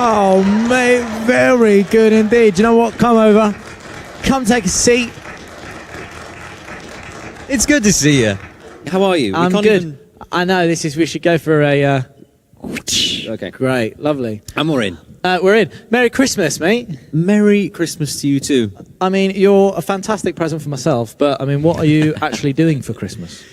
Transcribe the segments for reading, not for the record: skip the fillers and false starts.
Oh, mate, very good indeed. Do you know what? Come over. Come take a seat. It's good to see you. How are you? I'm good. I know, we should go for a... Okay. Great, lovely. And we're in. We're in. Merry Christmas, mate. Merry Christmas to you too. I mean, you're a fantastic present for myself, but I mean, what are you actually doing for Christmas?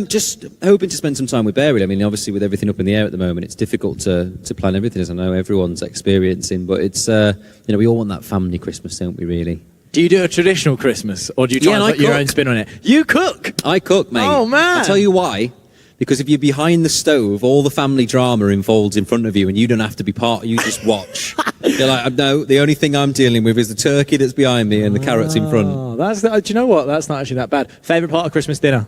Just hoping to spend some time with Bear, really. I mean, obviously with everything up in the air at the moment, it's difficult to plan everything, as I know everyone's experiencing, but it's, we all want that family Christmas, don't we, really? Do you do a traditional Christmas, or do you try and put your own spin on it? You cook? I cook, mate. Oh, man. I'll tell you why. Because if you're behind the stove, all the family drama unfolds in front of you, and you don't have to be part. You just watch. You're like, no, the only thing I'm dealing with is the turkey that's behind me and the carrots in front. Do you know what? That's not actually that bad. Favourite part of Christmas dinner?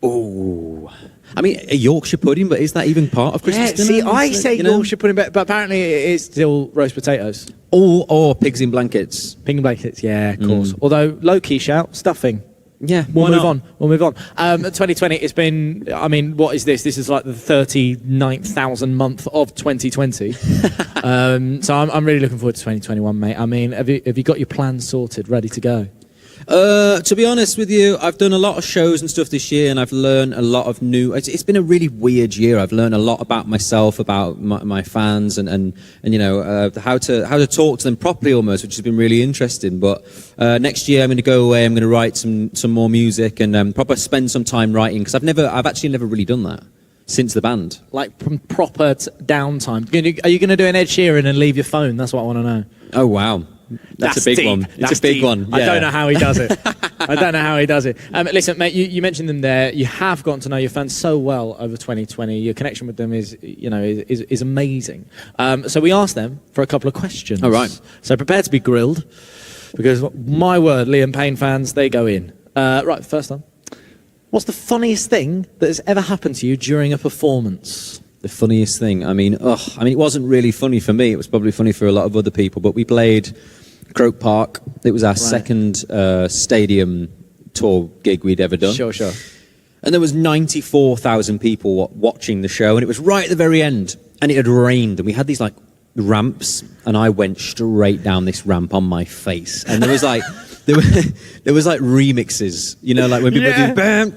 Oh, I mean, a Yorkshire pudding, but is that even part of Christmas dinner? See, I say Yorkshire pudding, but apparently it is still roast potatoes. Or pigs in blankets. Pig in blankets, yeah, of course. Although, low-key shout, stuffing. Yeah, We'll move on. 2020, it's been, I mean, what is this? This is like the 39,000th month of 2020. So I'm really looking forward to 2021, mate. I mean, have you got your plans sorted, ready to go? To be honest with you, I've done a lot of shows and stuff this year, and I've learned a lot of new... It's been a really weird year. I've learned a lot about myself, about my fans, and how to talk to them properly almost, which has been really interesting. But next year, I'm going to go away. I'm going to write some more music and probably spend some time writing, because I've actually never really done that since the band. Like from proper downtime. Are you going to do an Ed Sheeran and leave your phone? That's what I want to know. Oh wow. That's a big deep. one. It's a big one. Yeah. I don't know how he does it. Listen, mate, you mentioned them there. You have gotten to know your fans so well over 2020. Your connection with them is amazing. So we asked them for a couple of questions. All right. So prepare to be grilled, because my word, Liam Payne fans, they go in. Right, first one. What's the funniest thing that has ever happened to you during a performance? The funniest thing? I mean, it wasn't really funny for me. It was probably funny for a lot of other people. But we played Croke Park. It was our second stadium tour gig we'd ever done. Sure. And there was 94,000 people watching the show, and it was right at the very end, and it had rained, and we had these like ramps, and I went straight down this ramp on my face, and there was like there was like remixes, like when people do bam,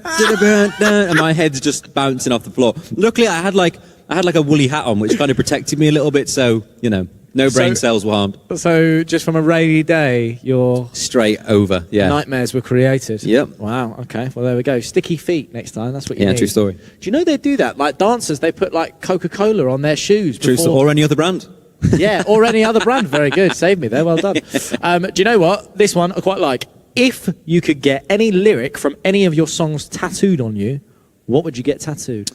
and my head's just bouncing off the floor. Luckily, I had like a woolly hat on, which kind of protected me a little bit, so no brain cells were harmed. So just from a rainy day, your straight over, nightmares were created. Yep. Wow. Okay. Well, there we go. Sticky feet next time. That's what you need. Yeah, true story. Do you know they do that? Like dancers, they put like Coca-Cola on their shoes. True story. Or any other brand. Yeah, or any other brand. Very good. Saved me there. Well done. Do you know what? This one I quite like. If you could get any lyric from any of your songs tattooed on you, what would you get tattooed?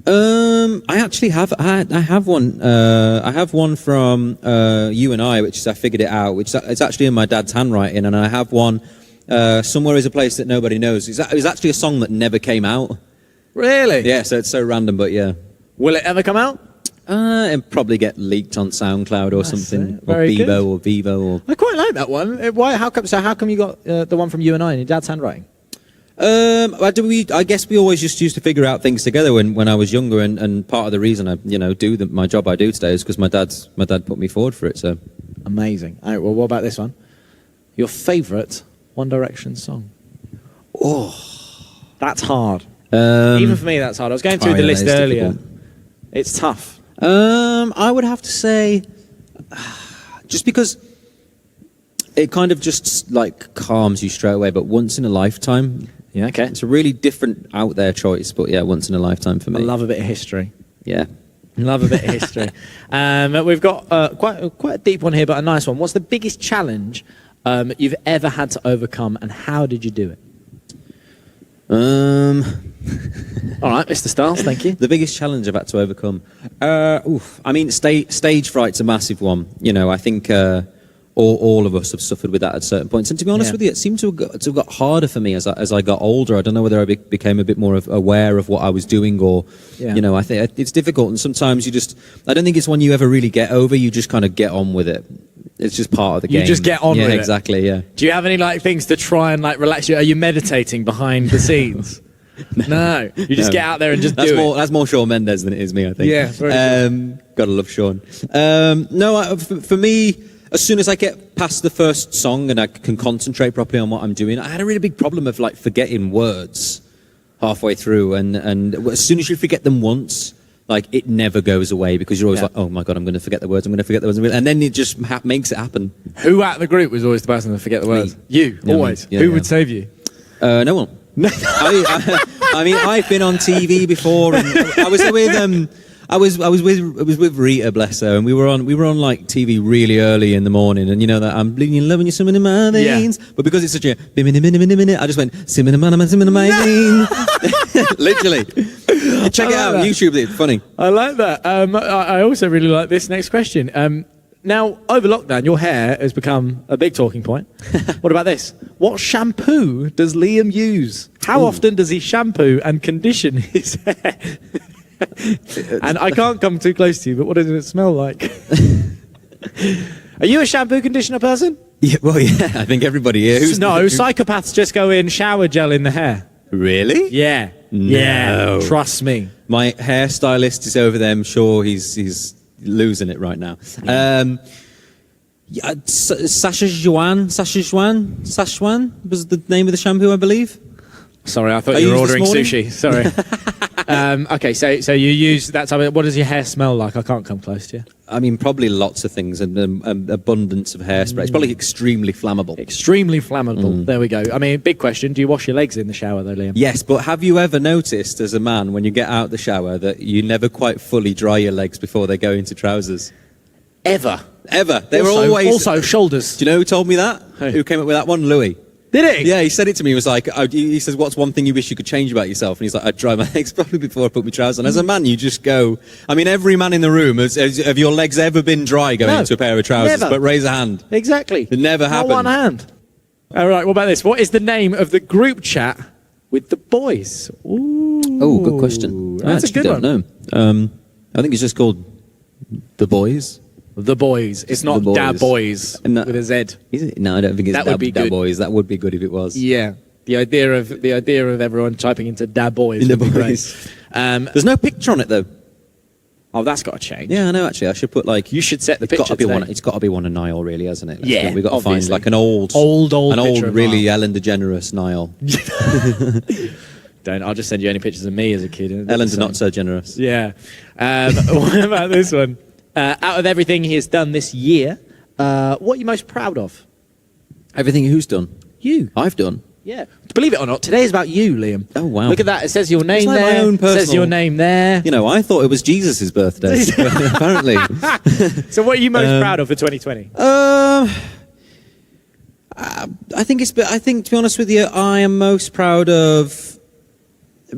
I actually have. I have one. I have one from You and I, which is I figured it out. Which it's actually in my dad's handwriting, and I have one. Somewhere is a place that nobody knows. It was actually a song that never came out. Really? Yeah. So it's so random, but yeah. Will it ever come out? It'll probably get leaked on SoundCloud or something, or Bebo or Vivo. Or I quite like that one. Why? How come? So how come you got the one from You and I in your dad's handwriting? I guess we always just used to figure out things together when I was younger, and part of the reason I do my job I do today is because my dad put me forward for it. So amazing. All right, well, what about this one? Your favourite One Direction song? Oh, that's hard. Even for me, that's hard. I was going through the list earlier. Difficult. It's tough. I would have to say, just because it kind of just like calms you straight away, but Once in a Lifetime. Yeah, okay. It's a really different out there choice, but yeah, Once in a Lifetime for me. I love a bit of history. Yeah. Love a bit of history. We've got quite a deep one here, but a nice one. What's the biggest challenge you've ever had to overcome, and how did you do it? All right, Mr. Styles, thank you. The biggest challenge I've had to overcome? I mean, stage fright's a massive one. I think all of us have suffered with that at certain points. And to be honest with you, it seemed to have got harder for me as I got older. I don't know whether I became a bit more aware of what I was doing, or, I think it's difficult. And sometimes I don't think it's one you ever really get over. You just kind of get on with it. It's just part of the game. You just get on with it. Yeah, exactly, yeah. Do you have any things to try and relax you? Are you meditating behind the scenes? No, you just get out there and just That's do more, it. That's more Shawn Mendes than it is me, I think. Yeah, it's very gotta love Shawn. No, for me, as soon as I get past the first song and I can concentrate properly on what I'm doing, I had a really big problem of like forgetting words halfway through, and as soon as you forget them once, like it never goes away because you're always like, oh my god, I'm going to forget the words, and then it just makes it happen. Who at the group was always the person to forget the words? Me. You, Yeah, always. me. Yeah, Who yeah. would save you? No one. I mean, I've been on TV before, and I was with Rita, bless her, and we were on like TV really early in the morning, and you know that I'm bleeding in love and you're swimming in my veins, but because it's such a minute, I just went swimming in my veins, literally. Check it out, that. YouTube. It's funny. I like that. I also really like this next question. Now, over lockdown, your hair has become a big talking point. What about this? What shampoo does Liam use? How often does he shampoo and condition his hair? And I can't come too close to you, but what does it smell like? Are you a shampoo conditioner person? Yeah, well, yeah, I think everybody is. No, psychopaths just go in shower gel in the hair. Really? Yeah. No. Yeah. Trust me. My hairstylist is over there. I'm sure he's losing it right now. Sashajuan was the name of the shampoo, I believe. Sorry, I thought I you were used ordering this sushi. Sorry. Okay, so you use that type of... What does your hair smell like? I can't come close to you. I mean, probably lots of things, and abundance of hairspray. It's probably extremely flammable. Extremely flammable. There we go. I mean, big question. Do you wash your legs in the shower, though, Liam? Yes, but have you ever noticed, as a man, when you get out the shower, that you never quite fully dry your legs before they go into trousers? Ever. They were always... Also, shoulders. Do you know who told me that? Who? Who came up with that one? Louis. Did he? Yeah, he said it to me. He was like, he says, what's one thing you wish you could change about yourself? And he's like, I'd dry my legs probably before I put my trousers on. As a man, you just go... I mean, every man in the room, have your legs ever been dry going into a pair of trousers? Never. But raise a hand. Exactly. It never happened. Not one hand. All right, what about this? What is the name of the group chat with the boys? Ooh. Oh, good question. That's I a good don't one. know. I think it's just called The Boys. The boys. It's not The Boys. Da Boys No. with a Z. Is it? No, I don't think it's That would be Da good. Boys. That would be good if it was. Yeah. The idea of everyone typing into Da Boys The would be great. Boys. There's no picture on it though. Oh, that's got to change. Yeah, I know. Actually, I should put like. You should set the It's got picture to be today. one. It's got to be one of Niall, really, hasn't it? Yeah, We've got to find obviously. like an old picture of really Niall. Ellen DeGeneres Niall. I'll just send you any pictures of me as a kid. Ellen's not so generous. Yeah. What about this one? Out of everything he has done this year, what are you most proud of? Everything who's done, You. I've done. Yeah. Believe it or not, today is about you, Liam. Oh, wow. Look at that. It says your name like my there. own It says personal- your name there. You know, I thought it was Jesus' birthday. Apparently. So what are you most proud of for 2020? I think to be honest with you, I am most proud of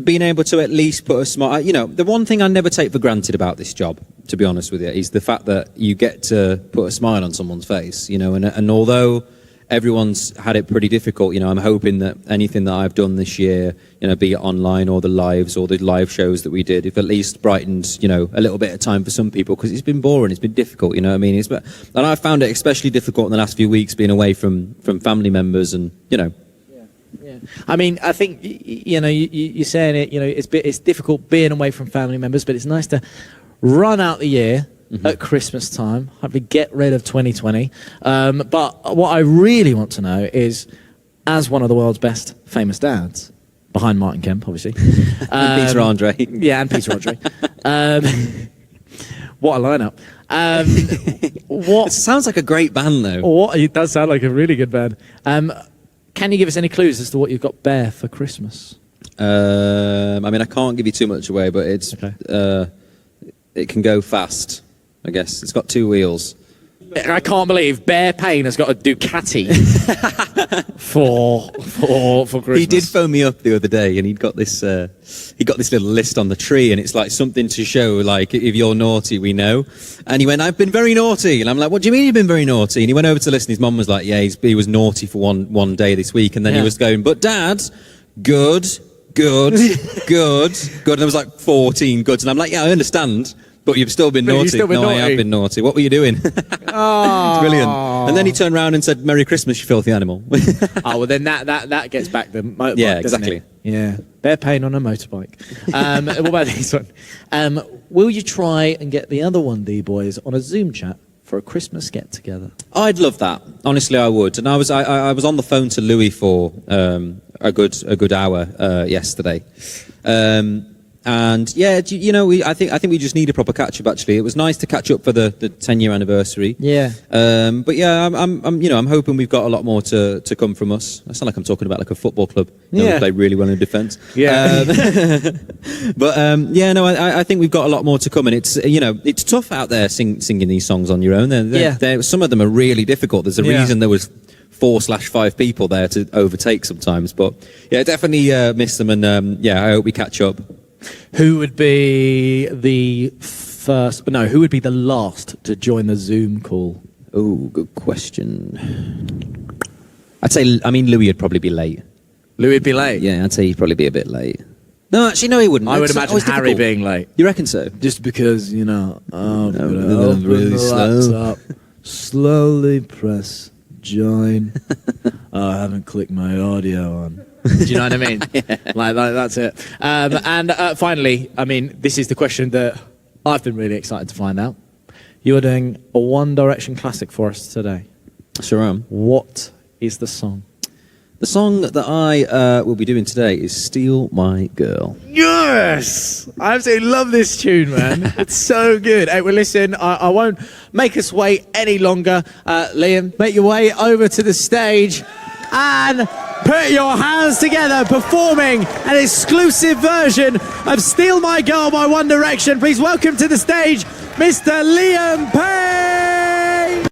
being able to at least put a smile. You know, the one thing I never take for granted about this job, to be honest with you, is the fact that you get to put a smile on someone's face. You know, and although everyone's had it pretty difficult, you know, I'm hoping that anything that I've done this year, you know, be it online or the lives or the live shows that we did, if at least brightened, you know, a little bit of time for some people, because it's been boring, it's been difficult, you know what I mean? And I found it especially difficult in the last few weeks being away from family members and, you know. Yeah. I mean, I think, you know, you're saying it, you know, it's difficult being away from family members, but it's nice to run out the year at Christmas time, hopefully get rid of 2020. But what I really want to know is, as one of the world's best famous dads, behind Martin Kemp, obviously. And Peter Andre. Yeah, and Peter Andre. What a lineup. It sounds like a great band, though. It does sound like a really good band. Can you give us any clues as to what you've got Bear for Christmas? I mean, I can't give you too much away, but it's Okay. It can go fast, I guess. It's got 2 wheels. I can't believe Bear Payne has got a Ducati for Christmas. He did phone me up the other day, and he got this little list on the tree, and it's like something to show, like, if you're naughty, we know. And he went, I've been very naughty. And I'm like, what do you mean you've been very naughty? And he went over to listen. His mum was like, yeah, he was naughty for one day this week. And then he was going, but Dad, good. And there was like 14 goods. And I'm like, yeah, I understand. But you've still been But naughty. you've still been I naughty. have been naughty. What were you doing? Oh. It's brilliant. And then he turned around and said, Merry Christmas, you filthy animal. Oh, well, then that gets back the motorbike, Yeah, doesn't exactly. it? Yeah, bear Payne on a motorbike. What about this one? Will you try and get the other 1D boys on a Zoom chat for a Christmas get-together? I'd love that. Honestly, I would. And I was on the phone to Louis for a good hour yesterday. And yeah, I think we just need a proper catch up. Actually, it was nice to catch up for the 10-year anniversary. Yeah. But yeah, I'm hoping we've got a lot more to come from us. I sound like I'm talking about like a football club. Yeah. We play really well in defence. Yeah. But I think we've got a lot more to come, and it's tough out there singing these songs on your own. Some of them are really difficult. There's a reason there was 4/5 people there to overtake sometimes. But yeah, definitely miss them, and I hope we catch up. Who would be the first? No, who would be the last to join the Zoom call? Oh, good question. Louis would probably be late. Louis would be late? Yeah, I'd say he'd probably be a bit late. No, actually, no, he wouldn't. I would imagine Harry being late. You reckon so? Just because, I'm open really the laptop, slowly press join. I haven't clicked my audio on. Do you know what I mean? Yeah. Like that's it. And finally, this is the question that I've been really excited to find out. You are doing a One Direction classic for us today. Sure am. What is the song? The song that I will be doing today is Steal My Girl. Yes! I absolutely love this tune, man. It's so good. Hey, well, listen, I won't make us wait any longer. Liam, make your way over to the stage and put your hands together, performing an exclusive version of Steal My Girl by One Direction. Please welcome to the stage, Mr. Liam Payne!